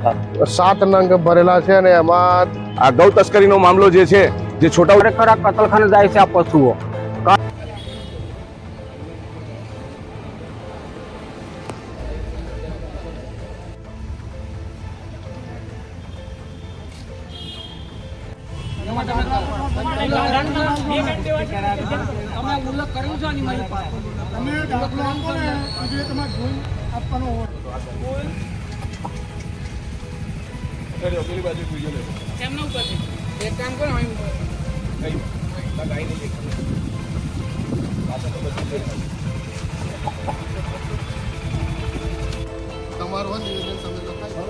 7 નંગ ભરેલા છે અને એમાં આ ગૌ તસ્કરીનો મામલો જે છે, જે છોટા ખરેખર આ કતલખાને જાય છે આ પશુઓ. તમારું નિવેદન તમે લખાય.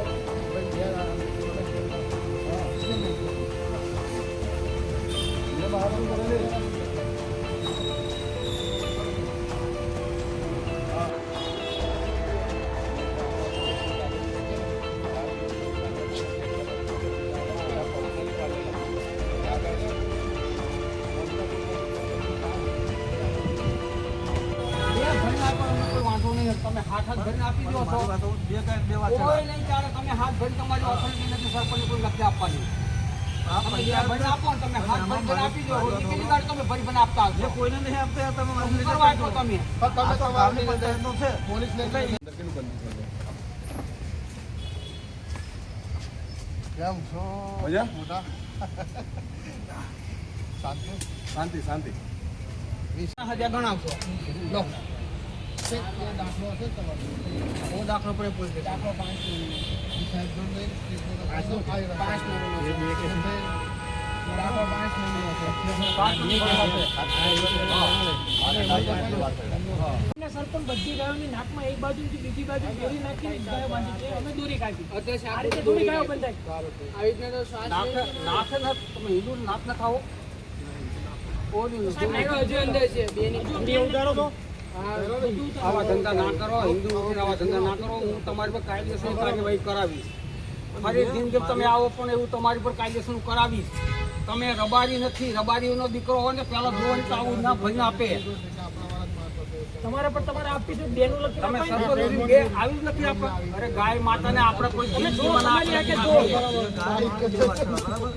તમે હાથ ભરીને આપી દો છો, કોઈ નહીં ચાલે. તમે હાથ ભરી તમારી ઓથોરિટી નથી સરપંચ કોઈ લખી આપવાની. તમે ભરીને આપો ને તમે હાથ ભરીને આપી દો. કેટલી ગાડી તમે ભરી ભરીને આપતા હશો? કોઈને નહીં આપતા તમે કરવા આપો તમે. પોલીસ ને કેમ છો? મજા? મોટા શાંતિ શાંતિ. 20,000 ગણાવશો. લો દાખલો હશે તમારો? બહુ દાખલો પડે પોલીસ દાખલો 5 સરપંચ બધી ગાયોની નાકમાં એક બાજુથી બીજી બાજુ દોરી નાખીને ગાયો બાંધી છે. અમે દોરી કાઢી. આ રીતે દોરી ગાયો બંધાય. આવી રીતના તો નાખે ન તમે હિન્દુ નાક ન ખાઓ. આવા ધંધા ના કરો, હિન્દુ આવા ધંધા ના કરો. હું તમારી પર કાયદેસર કાર્યવાહી કરાવીશ. ફરી જિંદગી તમે આવો પણ એવું તમારી પર કાયદેસર કરાવીશ. તમે રબારી નથી, રબારીનો દીકરો હોય ને પેલા જોવાની તો આવું ના ભરીને આપે. તમારા પર તમારે આપીશું બેનું લખી તમે અપાય ને. સરપંચ બે આવી જ નથી આપે. અરે ગાય માતાને આપણે કોઈ જિંદગીમાં ના આપે.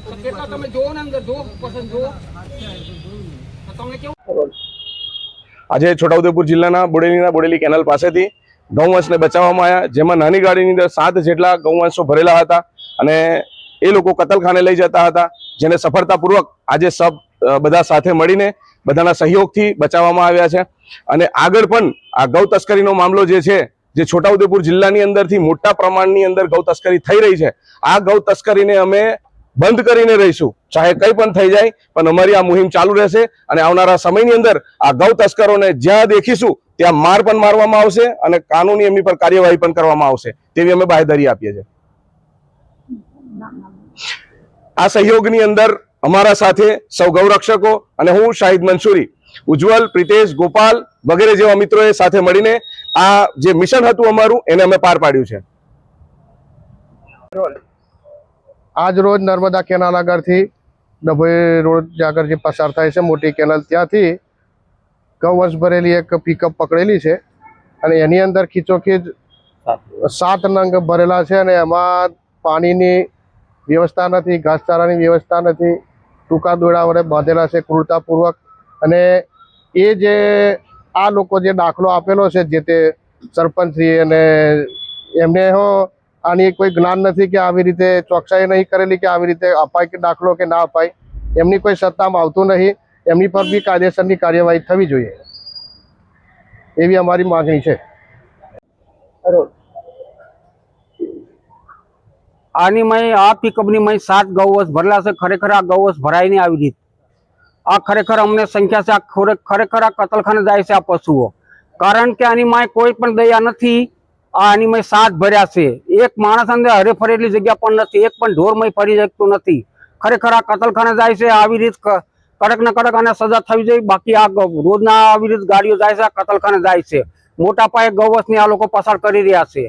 તો કેટલા તમે જોવો ને અંદર જો પસંદ જો તમને કેવું. આજે છોટાઉદેપુર જિલ્લાના બોડેલી કેનાલ પાસેથી ગૌવંશને બચાવવામાં આવ્યા, જેમાં નાની ગાડીની અંદર 7 જેટલા ગૌવંશો ભરેલા હતા અને એ લોકો કતલખાને લઈ જતા હતા, જેને સફળતાપૂર્વક આજે બધા સાથે મળીને બધાના સહયોગથી બચાવવામાં આવ્યા છે. અને આગળ પણ આ ગૌ તસ્કરીનો મામલો જે છે, જે છોટાઉદેપુર જિલ્લાની અંદરથી મોટા પ્રમાણની અંદર ગૌ તસ્કરી થઈ રહી છે, આ ગૌ તસ્કરીને અમે બંધ કરીને રહીશું. ચાહે કંઈ પણ થઈ જાય, પણ અમારી આ મુહિમ ચાલુ રહેશે અને આવનારા સમયની અંદર આ ગૌ તસ્કરોને જ્યાં દેખીશું ત્યાં માર પણ મારવામાં આવશે અને કાનૂની એમની પર કાર્યવાહી પણ કરવામાં આવશે, તેવી અમે બાંહેધરી આપીએ છીએ. આ સહયોગની અંદર અમારા સાથે સૌ ગૌરક્ષકો અને હું શાહિદ મંસૂરી, ઉજ્જવલ, પ્રિતેશ, ગોપાલ વગેરે જેવા મિત્રોએ સાથે મળીને આ જે મિશન હતું અમારું એને અમે પાર પાડ્યું છે. આજ રોજ નર્મદા કેનાલ આગળથી ડભોઈ રોડ આગળ જે પસાર થાય છે મોટી કેનાલ, ત્યાંથી ગૌવંશ ભરેલી એક પિકઅપ પકડેલી છે અને એની અંદર ખીચોખીચ 7 નંગ ભરેલા છે અને એમાં પાણીની વ્યવસ્થા નથી, ઘાસચારાની વ્યવસ્થા નથી, ટૂંકા દોરડા વડે બાંધેલા છે ક્રૂરતાપૂર્વક. અને એ જે આ લોકો જે દાખલો આપેલો છે જે તે સરપંચશ્રી, અને એમને આની કોઈ જ્ઞાન નથી કે આવી રીતે ચોકસાઈ નહીં કરેલી કે આવી રીતે અપાય કે દાખલો કે ના અપાય, એમની કોઈ સત્તામાં આવતું નહીં. એમની પર બી કાયદેસરની કાર્યવાહી થવી જોઈએ એવી અમારી માગણી છે. આની મય આ પિકઅપની મય 7 ગૌવંશ ભરેલા છે. ખરેખર આ ગૌવંશ ભરાય નહીં આવી રીત. આ ખરેખર અમને સંખ્યા છે. આ ખરેખર આ કતલખાને જાય છે આ પશુઓ. કારણ કે આની માય કોઈ પણ દયા નથી. આની મય 7 ભર્યા છે. એક માણસ અંદર હરે ફરેલી જગ્યા પણ નથી, એક પણ ઢોરમય ફરી શકતું નથી. ખરેખર આ કતલખાને જાય છે. આવી રીત કડક ને કડક આને સજા થવી જોઈએ. બાકી આ રોજના આવી રીત ગાડીઓ જાય છે, આ કતલખાને જાય છે. મોટા પાયે ગૌવંશની આ લોકો પસાર કરી રહ્યા છે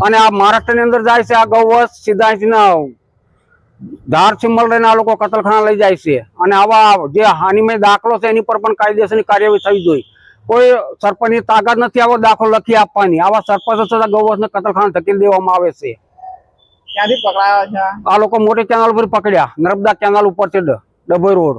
અને આ મહારાષ્ટ્રની અંદર જાય છે. આ ગૌવંશ સીધા ધાર સિમ્બલ લઈને આ લોકો કતલખાના લઈ જાય છે. અને આવા જે હાનિમય દાખલો છે એની પર પણ કાયદેસરની કાર્યવાહી થવી જોઈએ. કોઈ સરપંચની તાકાત નથી આવો દાખલો લખી આપવાની. આવા સરપંચ ગૌવંશને કતલખાના ધકેલી દેવામાં આવે છે. ક્યાંથી પકડાયો છે? આ લોકો મોટી કેનાલ ઉપર પકડ્યા, નર્મદા કેનાલ ઉપર છે, ડભોઈ રોડ.